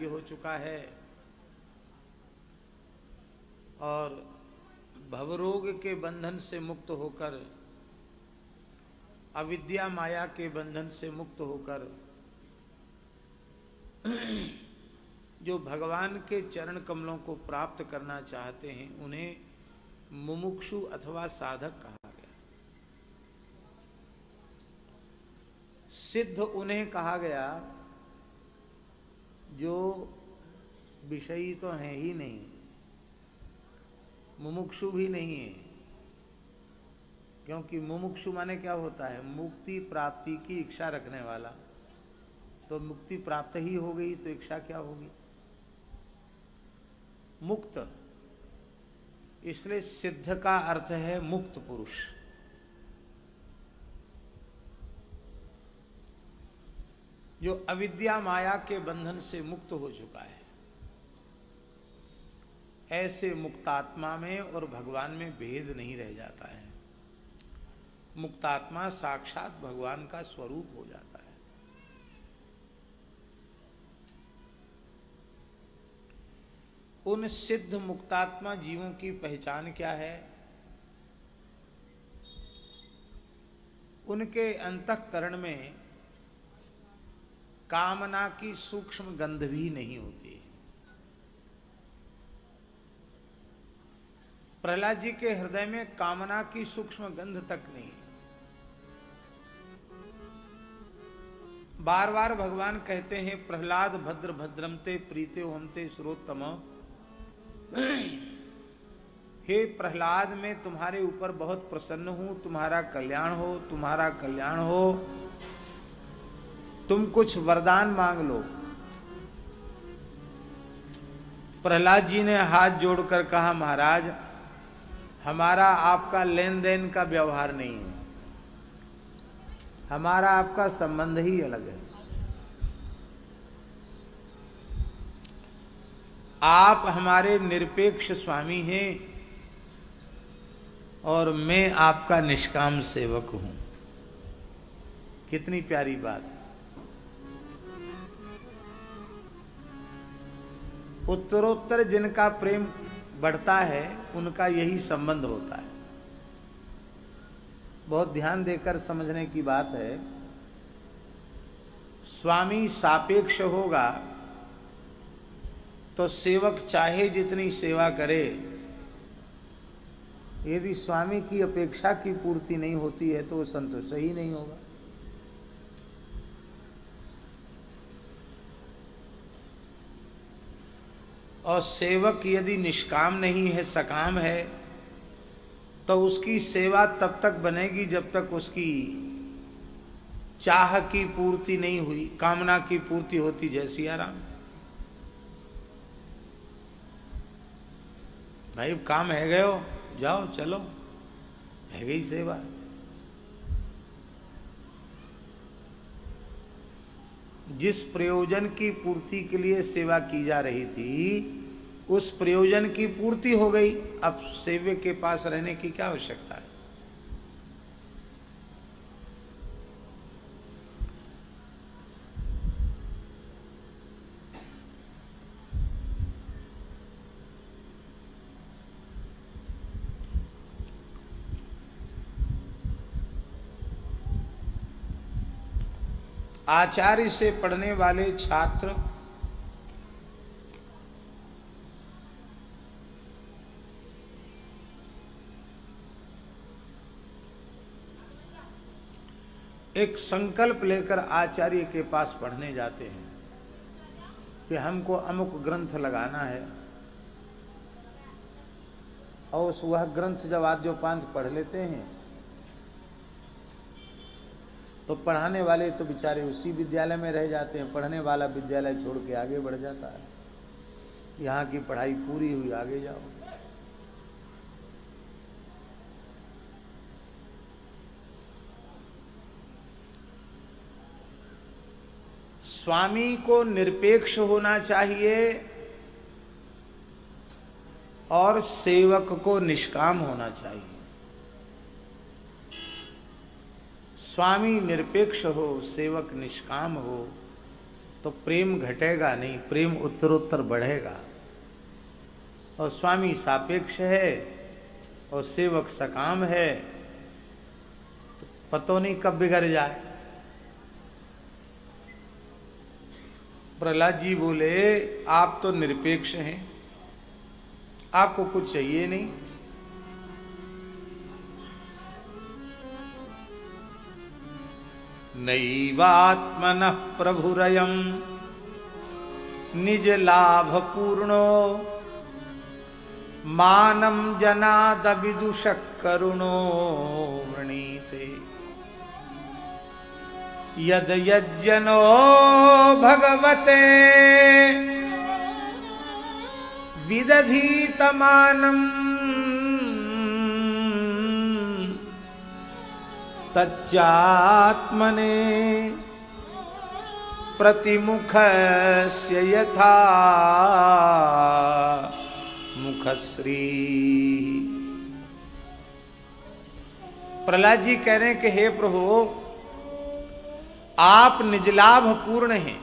हो चुका है और भवरोग के बंधन से मुक्त होकर, अविद्या माया के बंधन से मुक्त होकर जो भगवान के चरण कमलों को प्राप्त करना चाहते हैं, उन्हें मुमुक्षु अथवा साधक कहा गया। सिद्ध उन्हें कहा गया जो विषयी तो हैं ही नहीं, मुमुक्षु भी नहीं है। क्योंकि मुमुक्षु माने क्या होता है? मुक्ति प्राप्ति की इच्छा रखने वाला। तो मुक्ति प्राप्त ही हो गई तो इच्छा क्या होगी? मुक्त। इसलिए सिद्ध का अर्थ है मुक्त पुरुष। जो अविद्या माया के बंधन से मुक्त हो चुका है। ऐसे मुक्तात्मा में और भगवान में भेद नहीं रह जाता है। मुक्तात्मा साक्षात भगवान का स्वरूप हो जाता है। उन सिद्ध मुक्तात्मा जीवों की पहचान क्या है? उनके अंतःकरण में कामना की सूक्ष्म गंध भी नहीं होती है। प्रहलाद जी के हृदय में कामना की सूक्ष्म गंध तक नहीं। बार बार भगवान कहते हैं, प्रहलाद भद्र भद्रमते प्रीते हमते श्रोतम। हे प्रहलाद, मैं तुम्हारे ऊपर बहुत प्रसन्न हूं, तुम्हारा कल्याण हो, तुम्हारा कल्याण हो। तुम कुछ वरदान मांग लो। प्रहलाद जी ने हाथ जोड़कर कहा, महाराज हमारा आपका लेन देन का व्यवहार नहीं है, हमारा आपका संबंध ही अलग है। आप हमारे निरपेक्ष स्वामी हैं और मैं आपका निष्काम सेवक हूं। कितनी प्यारी बात। उत्तरोत्तर जिनका प्रेम बढ़ता है उनका यही संबंध होता है। बहुत ध्यान देकर समझने की बात है। स्वामी सापेक्ष होगा तो सेवक चाहे जितनी सेवा करे, यदि स्वामी की अपेक्षा की पूर्ति नहीं होती है तो वो संतुष्ट ही नहीं होगा। और सेवक यदि निष्काम नहीं है, सकाम है, तो उसकी सेवा तब तक बनेगी जब तक उसकी चाह की पूर्ति नहीं हुई, कामना की पूर्ति होती। जय सिया राम। भाई काम है गयो, जाओ चलो, है गई सेवा। जिस प्रयोजन की पूर्ति के लिए सेवा की जा रही थी, उस प्रयोजन की पूर्ति हो गई। अब सेवक के पास रहने की क्या आवश्यकता है? आचार्य से पढ़ने वाले छात्र एक संकल्प लेकर आचार्य के पास पढ़ने जाते हैं कि हमको अमुक ग्रंथ लगाना है। और वह ग्रंथ जब आद्योपांत पढ़ लेते हैं तो पढ़ाने वाले तो बेचारे उसी विद्यालय में रह जाते हैं। पढ़ने वाला विद्यालय छोड़ के आगे बढ़ जाता है। यहाँ की पढ़ाई पूरी हुई, आगे जाओ। स्वामी को निरपेक्ष होना चाहिए और सेवक को निष्काम होना चाहिए। स्वामी निरपेक्ष हो, सेवक निष्काम हो, तो तो प्रेम घटेगा नहीं, प्रेम उत्तरोत्तर बढ़ेगा। और स्वामी सापेक्ष है और सेवक सकाम है, तो पतो नहीं कब बिगड़ जाए। प्रहलाद जी बोले आप तो निरपेक्ष हैं, आपको कुछ चाहिए नहीं। नैवात्मनः प्रभुरयं निज लाभ पूर्णो मानं जनाद विदुषः करुणो वृणीते। यद यज्जनो भगवते विदधीतमानम् तच्चात्मने प्रतिमुखस्य यथा मुखश्री। प्रहलाद जी कह रहे हैं कि हे प्रभु, आप निजलाभ पूर्ण हैं,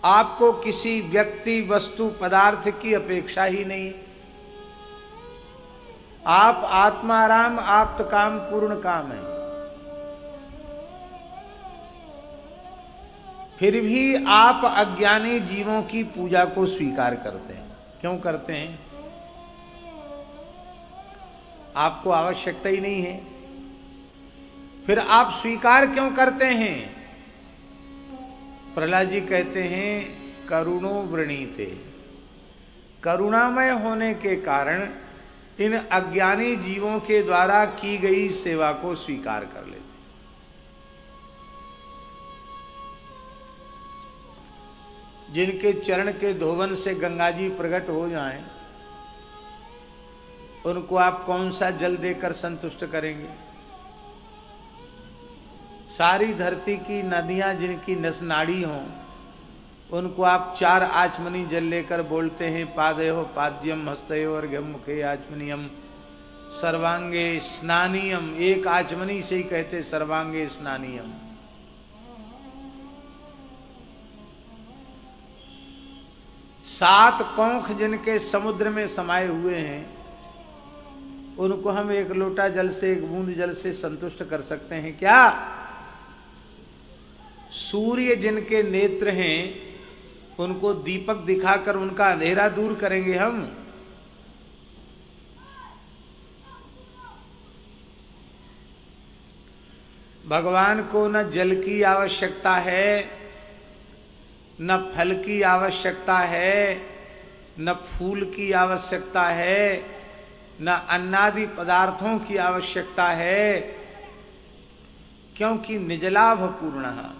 आपको किसी व्यक्ति वस्तु पदार्थ की अपेक्षा ही नहीं। आप आत्माराम आप्त काम पूर्ण काम है। फिर भी आप अज्ञानी जीवों की पूजा को स्वीकार करते हैं। क्यों करते हैं? आपको आवश्यकता ही नहीं है, फिर आप स्वीकार क्यों करते हैं? प्रहलाद जी कहते हैं करुणो वृणीते, करुणामय होने के कारण इन अज्ञानी जीवों के द्वारा की गई सेवा को स्वीकार कर लेते। जिनके चरण के धोवन से गंगा जी प्रकट हो जाएं, उनको आप कौन सा जल देकर संतुष्ट करेंगे? सारी धरती की नदियां जिनकी नस नाड़ी हों, उनको आप 4 आचमनी जल लेकर बोलते हैं पादयो पाद्यम हस्तयो अर्घ्यम मुखे आचमनियम सर्वांगे स्नानियम। एक आचमनी से ही कहते सर्वांगे स्नानियम। सात कोंख जिनके समुद्र में समाये हुए हैं, उनको हम एक लोटा जल से, एक बूंद जल से संतुष्ट कर सकते हैं क्या? सूर्य जिनके नेत्र हैं, उनको दीपक दिखाकर उनका अंधेरा दूर करेंगे हम? भगवान को न जल की आवश्यकता है, न फल की आवश्यकता है, न फूल की आवश्यकता है, न अन्नादि पदार्थों की आवश्यकता है, क्योंकि निजलाभ पूर्ण है।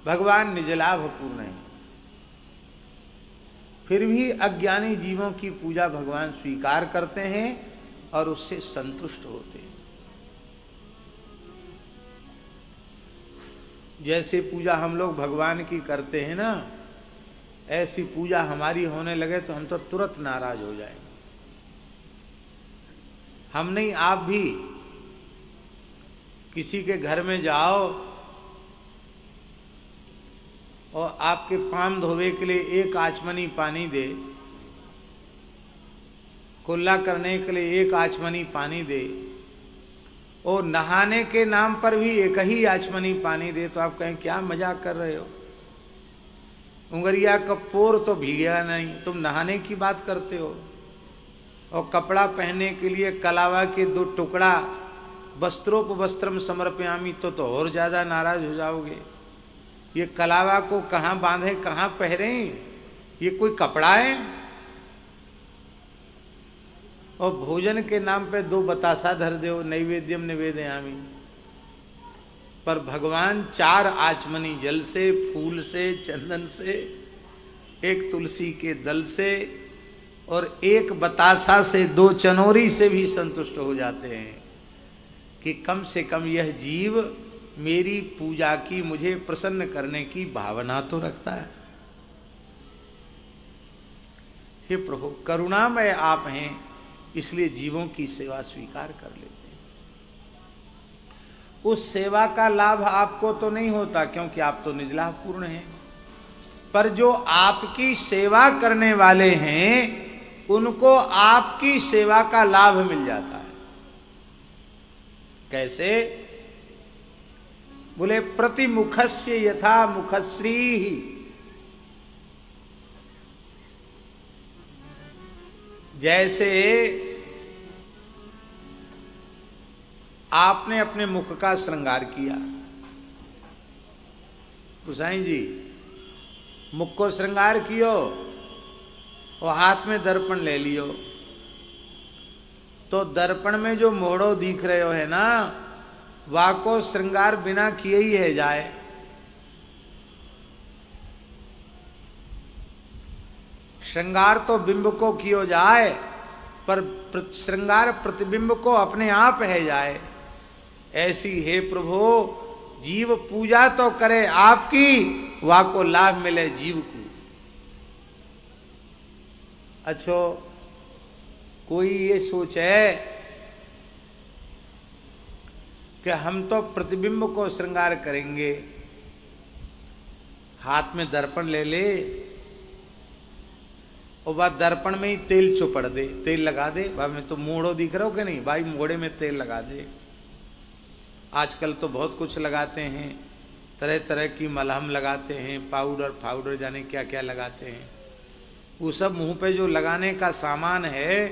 भगवान निजलाभ पूर्ण है। फिर भी अज्ञानी जीवों की पूजा भगवान स्वीकार करते हैं और उससे संतुष्ट होते हैं। जैसे पूजा हम लोग भगवान की करते हैं ना, ऐसी पूजा हमारी होने लगे तो हम तो तुरंत नाराज हो जाएंगे। हम नहीं, आप भी किसी के घर में जाओ और आपके पाँव धोवे के लिए एक आचमनी पानी दे, कुल्ला करने के लिए एक आचमनी पानी दे, और नहाने के नाम पर भी एक ही आचमनी पानी दे, तो आप कहें क्या मजाक कर रहे हो? उंगरिया का पोर तो भीगा नहीं, तुम नहाने की बात करते हो। और कपड़ा पहनने के लिए कलावा के 2 टुकड़ा वस्त्रोपवस्त्रम समर्पयामी, तो और ज्यादा नाराज हो जाओगे। ये कलावा को कहाँ बांधे, कहाँ पहरें? ये कोई कपड़ा है? और भोजन के नाम पे 2 बतासा धर दो, नैवेद्यम निवेदयामी। पर भगवान 4 आचमनी जल से, फूल से, चंदन से, एक तुलसी के दल से और एक बतासा से, 2 चनोरी से भी संतुष्ट हो जाते हैं कि कम से कम यह जीव मेरी पूजा की, मुझे प्रसन्न करने की भावना तो रखता है। हे प्रभु, करुणामय आप हैं, इसलिए जीवों की सेवा स्वीकार कर लेते हैं। उस सेवा का लाभ आपको तो नहीं होता, क्योंकि आप तो निजलाभ पूर्ण हैं। पर जो आपकी सेवा करने वाले हैं उनको आपकी सेवा का लाभ मिल जाता है। कैसे? बोले प्रतिमुखस्य यथा मुखश्री। जैसे आपने अपने मुख का श्रृंगार किया, गोसाई जी मुख को श्रृंगार कियो और हाथ में दर्पण ले लियो, तो दर्पण में जो मोड़ो दिख रहे हो है ना, वाको श्रृंगार बिना किए ही है जाए। श्रृंगार तो बिंब को कियो जाए, पर श्रृंगार प्रतिबिंब को अपने आप है जाए। ऐसी हे प्रभु जीव पूजा तो करे आपकी, वाको लाभ मिले जीव को। अच्छो कोई ये सोचे कि हम तो प्रतिबिंब को श्रृंगार करेंगे, हाथ में दर्पण ले ले और बाद दर्पण में ही तेल चुपड़ दे, तेल लगा दे। भाई मैं तो मोड़ो दिख रहा हूं कि नहीं, भाई मोड़े में तेल लगा दे। आजकल तो बहुत कुछ लगाते हैं, तरह तरह की मलहम लगाते हैं, पाउडर जाने क्या क्या लगाते हैं। वो सब मुंह पे जो लगाने का सामान है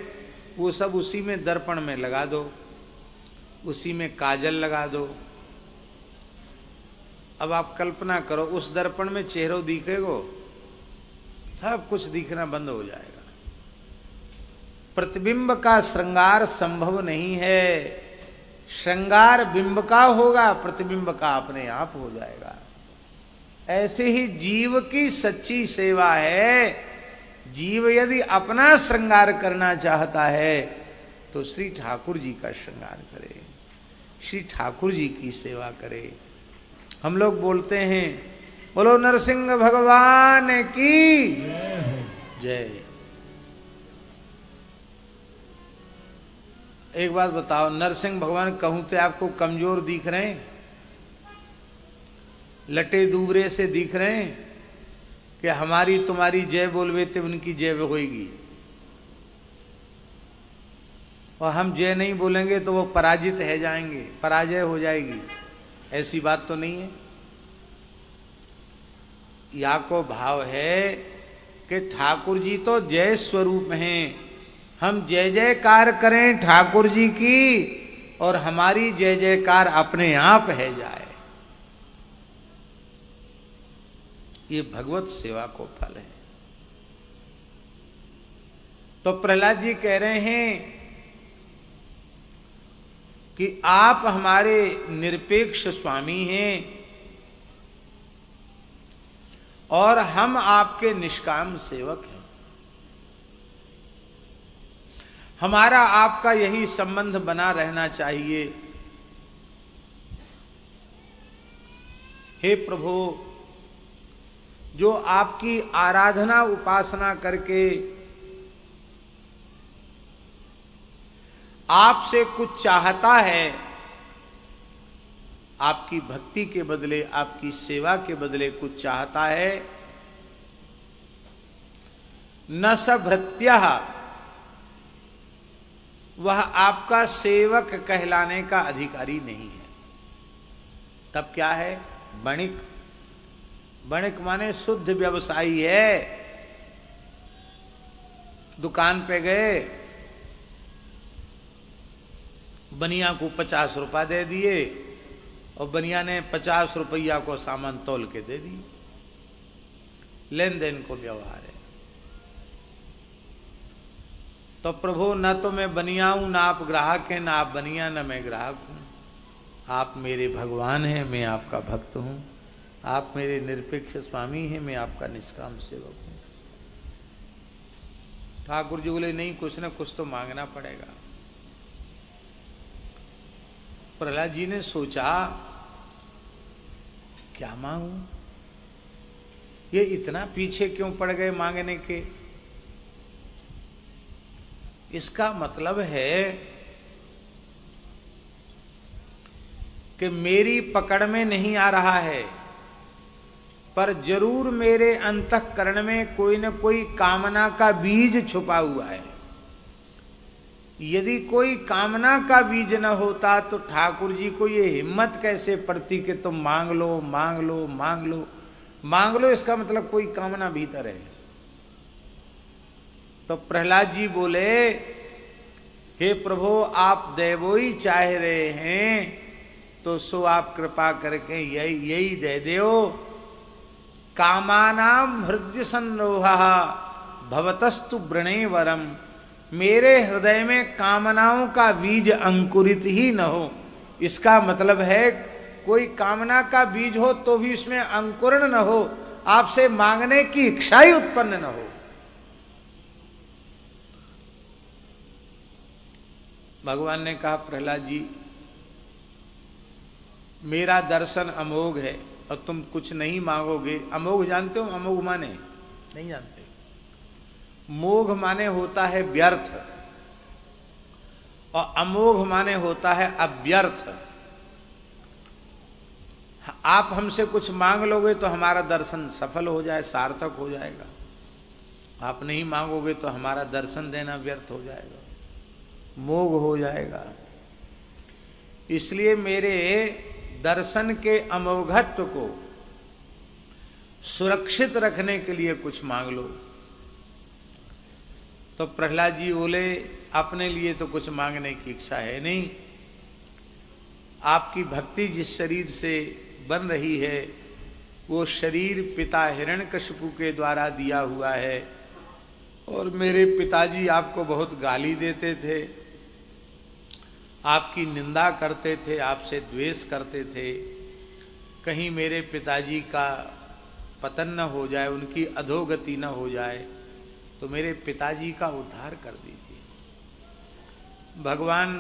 वो सब उसी में दर्पण में लगा दो, उसी में काजल लगा दो। अब आप कल्पना करो उस दर्पण में चेहरा दिखेगा, सब कुछ दिखना बंद हो जाएगा। प्रतिबिंब का श्रृंगार संभव नहीं है, श्रृंगार बिंब का होगा, प्रतिबिंब का अपने आप हो जाएगा। ऐसे ही जीव की सच्ची सेवा है। जीव यदि अपना श्रृंगार करना चाहता है तो श्री ठाकुर जी का श्रृंगार करे, श्री ठाकुर जी की सेवा करे। हम लोग बोलते हैं बोलो नरसिंह भगवान की जय। एक बात बताओ, नरसिंह भगवान कहूं तो आपको कमजोर दिख रहे हैं, लटे दूबरे से दिख रहे हैं कि हमारी तुम्हारी जय बोलवे तो उनकी जय होगी, और हम जय नहीं बोलेंगे तो वो पराजित है जाएंगे, पराजय हो जाएगी। ऐसी बात तो नहीं है। या को भाव है कि ठाकुर जी तो जय स्वरूप हैं, हम जय जयकार करें ठाकुर जी की और हमारी जय जयकार अपने आप है जाए। ये भगवत सेवा को फल है। तो प्रहलाद जी कह रहे हैं कि आप हमारे निरपेक्ष स्वामी हैं और हम आपके निष्काम सेवक हैं। हमारा आपका यही संबंध बना रहना चाहिए। हे प्रभु, जो आपकी आराधना उपासना करके आपसे कुछ चाहता है, आपकी भक्ति के बदले, आपकी सेवा के बदले कुछ चाहता है, न स भृत्यः, वह आपका सेवक कहलाने का अधिकारी नहीं है। तब क्या है? वणिक। वणिक माने शुद्ध व्यवसायी है। दुकान पे गए, बनिया को 50 रुपया दे दिए और बनिया ने 50 रुपया को सामान तोल के दे दी। लेन देन को व्यवहार है। तो प्रभु, न तो मैं बनिया हूं, ना आप ग्राहक हैं, ना आप बनिया, न मैं ग्राहक हूं। आप मेरे भगवान हैं, मैं आपका भक्त हूं। आप मेरे निरपेक्ष स्वामी हैं, मैं आपका निष्काम सेवक हूं। ठाकुर जी बोले नहीं, कुछ न कुछ तो मांगना पड़ेगा। प्रहलाद जी ने सोचा क्या मांगू, ये इतना पीछे क्यों पड़ गए मांगने के। इसका मतलब है कि मेरी पकड़ में नहीं आ रहा है, पर जरूर मेरे अंतःकरण में कोई न कोई कामना का बीज छुपा हुआ है। यदि कोई कामना का बीज न होता तो ठाकुर जी को ये हिम्मत कैसे पड़ती कि तुम मांग लो मांग लो मांग लो मांग लो। इसका मतलब कोई कामना भीतर है। तो प्रहलाद जी बोले, हे प्रभु, आप देवो ही चाह रहे हैं तो सो आप कृपा करके यही दे दो। कामानाम हृदय संरोहा भवतस्तु वृणे वरम। मेरे हृदय में कामनाओं का बीज अंकुरित ही न हो। इसका मतलब है कोई कामना का बीज हो तो भी उसमें अंकुरण न हो, आपसे मांगने की इच्छा ही उत्पन्न न हो। भगवान ने कहा, प्रहलाद जी, मेरा दर्शन अमोघ है और तुम कुछ नहीं मांगोगे। अमोघ जानते हो? अमोघ माने नहीं जानते। मोघ माने होता है व्यर्थ और अमोघ माने होता है अव्यर्थ। आप हमसे कुछ मांग लोगे तो हमारा दर्शन सफल हो जाए, सार्थक हो जाएगा। आप नहीं मांगोगे तो हमारा दर्शन देना व्यर्थ हो जाएगा, मोघ हो जाएगा। इसलिए मेरे दर्शन के अमोघत्व को सुरक्षित रखने के लिए कुछ मांग लो। तो प्रहलाद जी बोले, अपने लिए तो कुछ मांगने की इच्छा है नहीं। आपकी भक्ति जिस शरीर से बन रही है वो शरीर पिता हिरण्यकशिपु के द्वारा दिया हुआ है और मेरे पिताजी आपको बहुत गाली देते थे, आपकी निंदा करते थे, आपसे द्वेष करते थे। कहीं मेरे पिताजी का पतन न हो जाए, उनकी अधोगति न हो जाए, तो मेरे पिताजी का उद्धार कर दीजिए। भगवान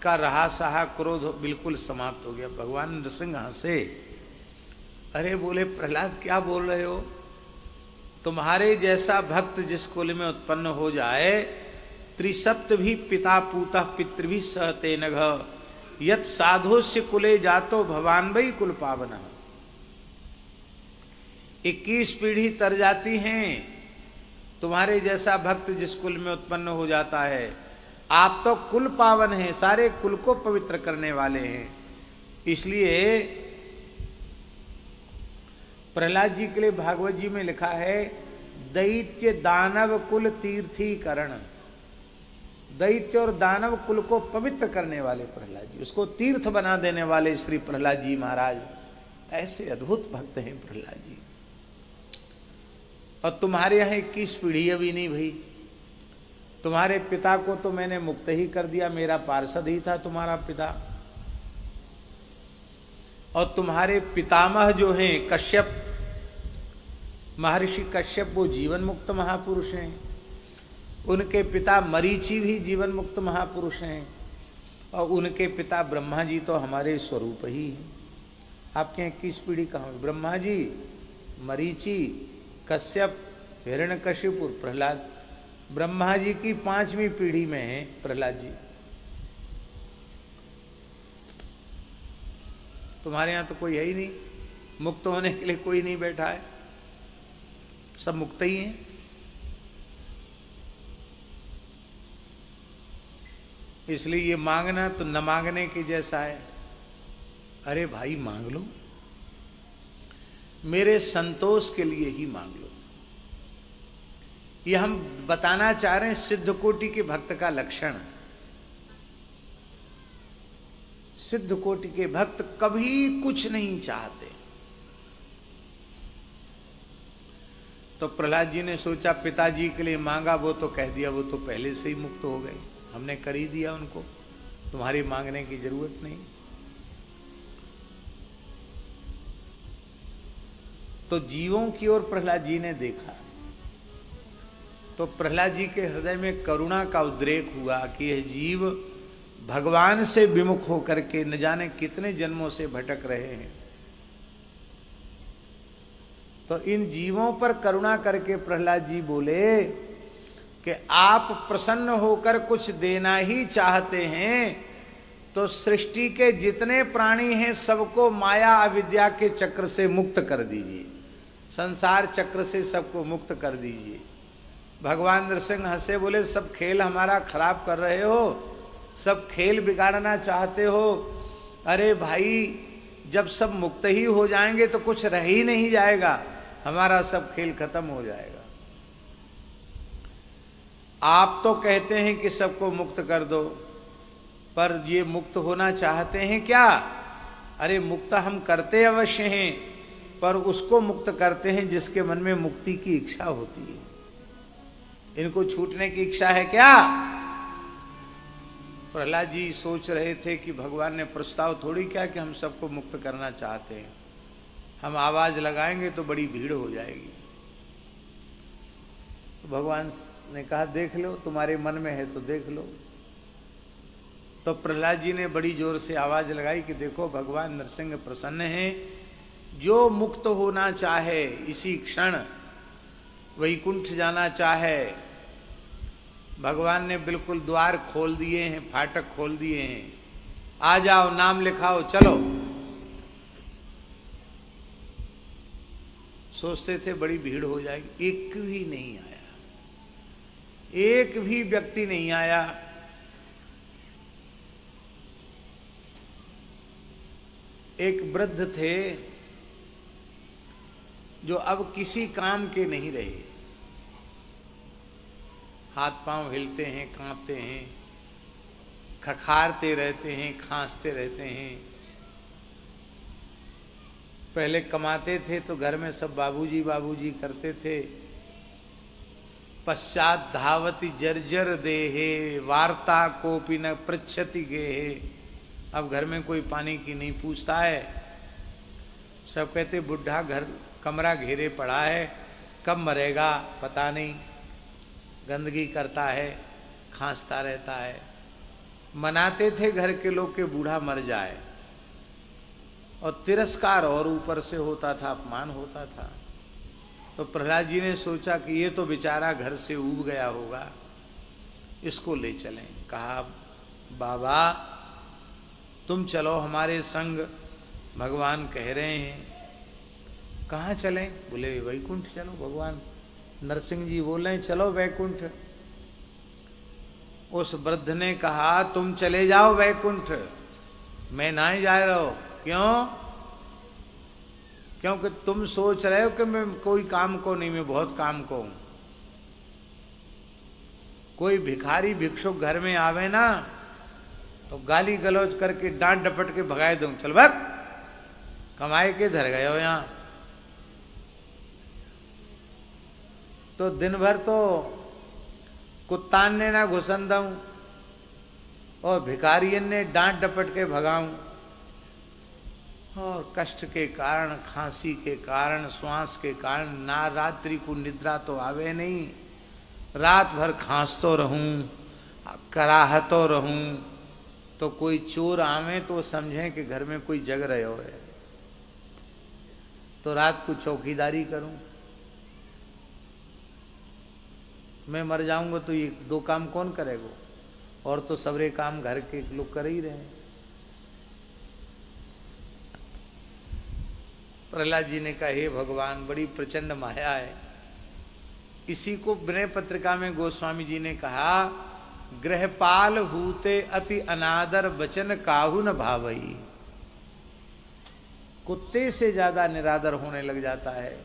का रहा सहा क्रोध बिल्कुल समाप्त हो गया। भगवान नृसिंह हंसे, अरे बोले, प्रहलाद क्या बोल रहे हो? तुम्हारे जैसा भक्त जिस कुल में उत्पन्न हो जाए, त्रिसप्त भी पिता पूतः पितृभि सहते नघ, यत साधोस्य कुले जातो भवान वही कुल पावना। 21 पीढ़ी तर जाती हैं तुम्हारे जैसा भक्त जिस कुल में उत्पन्न हो जाता है। आप तो कुल पावन हैं, सारे कुल को पवित्र करने वाले हैं। इसलिए प्रहलाद जी के लिए भागवत जी में लिखा है, दैत्य दानव कुल तीर्थीकरण। दैत्य और दानव कुल को पवित्र करने वाले प्रहलाद जी, उसको तीर्थ बना देने वाले श्री प्रहलाद जी महाराज, ऐसे अद्भुत भक्त हैं प्रहलाद जी। और तुम्हारे यहाँ 21 पीढ़ी अभी नहीं भई। तुम्हारे पिता को तो मैंने मुक्त ही कर दिया, मेरा पार्षद ही था तुम्हारा पिता। और तुम्हारे पितामह जो हैं कश्यप, महर्षि कश्यप, वो जीवन मुक्त महापुरुष हैं। उनके पिता मरीचि भी जीवन मुक्त महापुरुष हैं। और उनके पिता ब्रह्मा जी तो हमारे स्वरूप ही हैं। आपके 21 पीढ़ी कहाँ? ब्रह्मा जी, मरीचि, कश्यप, हिरण्यकशिपु, प्रहलाद। ब्रह्मा जी की 5वीं पीढ़ी में है प्रहलाद जी। तुम्हारे यहाँ तो कोई है ही नहीं, मुक्त होने के लिए कोई नहीं बैठा है, सब मुक्त ही हैं। इसलिए ये मांगना तो न मांगने के जैसा है। अरे भाई मांग लो, मेरे संतोष के लिए ही मांग लो। ये हम बताना चाह रहे हैं सिद्ध कोटि के भक्त का लक्षण। सिद्ध कोटि के भक्त कभी कुछ नहीं चाहते। तो प्रहलाद जी ने सोचा पिताजी के लिए मांगा, वो तो कह दिया, वो तो पहले से ही मुक्त हो गए, हमने कर ही दिया उनको, तुम्हारी मांगने की जरूरत नहीं। तो जीवों की ओर प्रहलाद जी ने देखा तो प्रहलाद जी के हृदय में करुणा का उद्रेक हुआ कि यह जीव भगवान से विमुख होकर के न जाने कितने जन्मों से भटक रहे हैं। तो इन जीवों पर करुणा करके प्रहलाद जी बोले कि आप प्रसन्न होकर कुछ देना ही चाहते हैं तो सृष्टि के जितने प्राणी हैं सबको माया अविद्या के चक्र से मुक्त कर दीजिए, संसार चक्र से सबको मुक्त कर दीजिए। भगवान नरसिंह हंसे बोले, सब खेल हमारा खराब कर रहे हो, सब खेल बिगाड़ना चाहते हो। अरे भाई, जब सब मुक्त ही हो जाएंगे तो कुछ रह ही नहीं जाएगा, हमारा सब खेल खत्म हो जाएगा। आप तो कहते हैं कि सबको मुक्त कर दो, पर ये मुक्त होना चाहते हैं क्या? अरे मुक्त हम करते अवश्य हैं, पर उसको मुक्त करते हैं जिसके मन में मुक्ति की इच्छा होती है। इनको छूटने की इच्छा है क्या? प्रहलाद जी सोच रहे थे कि भगवान ने प्रस्ताव थोड़ी किया कि हम सबको मुक्त करना चाहते हैं, हम आवाज लगाएंगे तो बड़ी भीड़ हो जाएगी। तो भगवान ने कहा, देख लो, तुम्हारे मन में है तो देख लो। तो प्रहलाद जी ने बड़ी जोर से आवाज लगाई कि देखो, भगवान नरसिंह प्रसन्न हैं, जो मुक्त होना चाहे इसी क्षण वैकुंठ जाना चाहे, भगवान ने बिल्कुल द्वार खोल दिए हैं, फाटक खोल दिए हैं, आ जाओ, नाम लिखाओ, चलो। सोचते थे बड़ी भीड़ हो जाएगी, एक भी नहीं आया, एक भी व्यक्ति नहीं आया। एक वृद्ध थे जो अब किसी काम के नहीं रहे, हाथ पांव हिलते हैं, कांपते हैं, खखारते रहते हैं, खांसते रहते हैं। पहले कमाते थे तो घर में सब बाबूजी बाबूजी करते थे। पश्चात धावती जर्जर देहे वार्ता कोपी न पृच्छति गेहे। अब घर में कोई पानी की नहीं पूछता है, सब कहते बुढ़ा घर कमरा घेरे पड़ा है, कब मरेगा पता नहीं, गंदगी करता है, खांसता रहता है। मनाते थे घर के लोग के बूढ़ा मर जाए, और तिरस्कार और ऊपर से होता था, अपमान होता था। तो प्रहलाद जी ने सोचा कि ये तो बेचारा घर से ऊब गया होगा, इसको ले चलें। कहा, बाबा तुम चलो हमारे संग, भगवान कह रहे हैं। कहाँ चलें? बोले वैकुंठ चलो, भगवान नरसिंह जी बोल रहे हैं चलो वैकुंठ। उस वृद्ध ने कहा, तुम चले जाओ वैकुंठ, मैं ना ही जा रहा हूं। क्यों? क्योंकि तुम सोच रहे हो कि मैं कोई काम को नहीं, मैं बहुत काम को हूं। कोई भिखारी भिक्षुक घर में आवे ना तो गाली गलौज करके डांट डपट के भगाए दूं, चल भाग, कमाए के धर गए हो यहां। तो दिन भर तो कुत्तान ने ना घुसन दूं और भिखारियन ने डांट डपट के भगाऊं, और कष्ट के कारण, खांसी के कारण, श्वास के कारण ना रात्रि को निद्रा तो आवे नहीं, रात भर खांसतो रहूं, कराहतो रहूं। तो कोई चोर आवे तो समझे कि घर में कोई जग रहे हो है, तो रात को चौकीदारी करूं। मैं मर जाऊंगा तो ये दो काम कौन करेगा? और तो सबरे काम घर के लोग कर ही रहे हैं। प्रहलाद जी ने कहा, हे भगवान, बड़ी प्रचंड माया है। इसी को विनय पत्रिका में गोस्वामी जी ने कहा, गृहपाल हूते अति अनादर वचन काहू न भावई। कुत्ते से ज्यादा निरादर होने लग जाता है,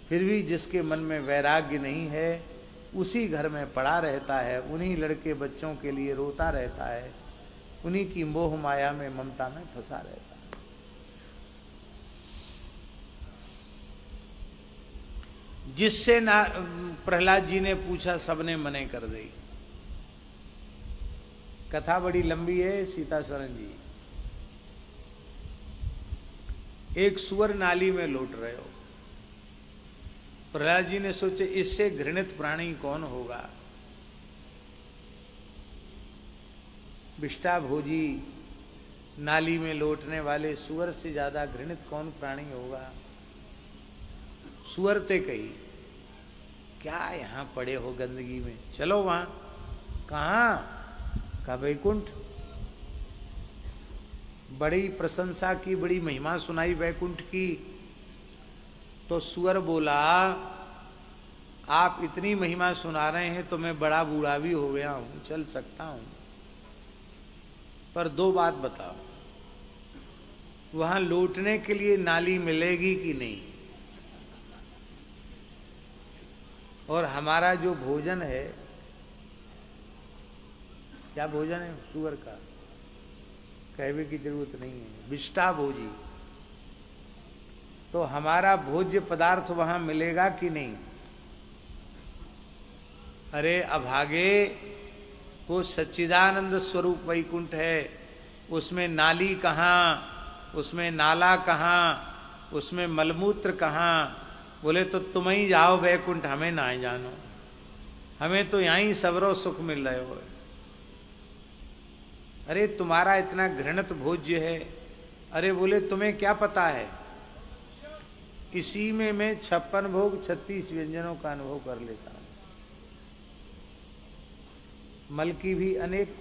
फिर भी जिसके मन में वैराग्य नहीं है उसी घर में पड़ा रहता है, उन्हीं लड़के बच्चों के लिए रोता रहता है, उन्हीं की मोह माया में, ममता में फंसा रहता है। जिससे ना प्रहलाद जी ने पूछा, सबने मने कर दी। कथा बड़ी लंबी है सीता शरण जी। एक सुअर नाली में लौट रहे हो, प्रहलाद जी ने सोचे इससे घृणित प्राणी कौन होगा? विष्टा भोजी नाली में लौटने वाले सुअर से ज्यादा घृणित कौन प्राणी होगा? सुअर ते कही, क्या यहां पड़े हो गंदगी में, चलो वहां। कहाँ? का वैकुंठ। बड़ी प्रशंसा की, बड़ी महिमा सुनाई वैकुंठ की। तो सुअर बोला, आप इतनी महिमा सुना रहे हैं तो मैं बड़ा बूढ़ा भी हो गया हूं, चल सकता हूं, पर दो बात बताओ, वहां लौटने के लिए नाली मिलेगी कि नहीं? और हमारा जो भोजन है, क्या भोजन है सुअर का, कहने की जरूरत नहीं है, विष्टा भोजी। तो हमारा भोज्य पदार्थ वहां मिलेगा कि नहीं? अरे अभागे, वो सच्चिदानंद स्वरूप वैकुंठ है, उसमें नाली कहाँ, उसमें नाला कहाँ, उसमें मलमूत्र कहाँ? बोले तो तुम ही जाओ वैकुंठ, हमें ना जानो, हमें तो यहीं सबरो सुख मिल रहे हो। अरे तुम्हारा इतना घृणित भोज्य है। अरे बोले तुम्हें क्या पता है, इसी में मैं 56 भोग 36 व्यंजनों का अनुभव कर लेता हूं। मल की भी अनेक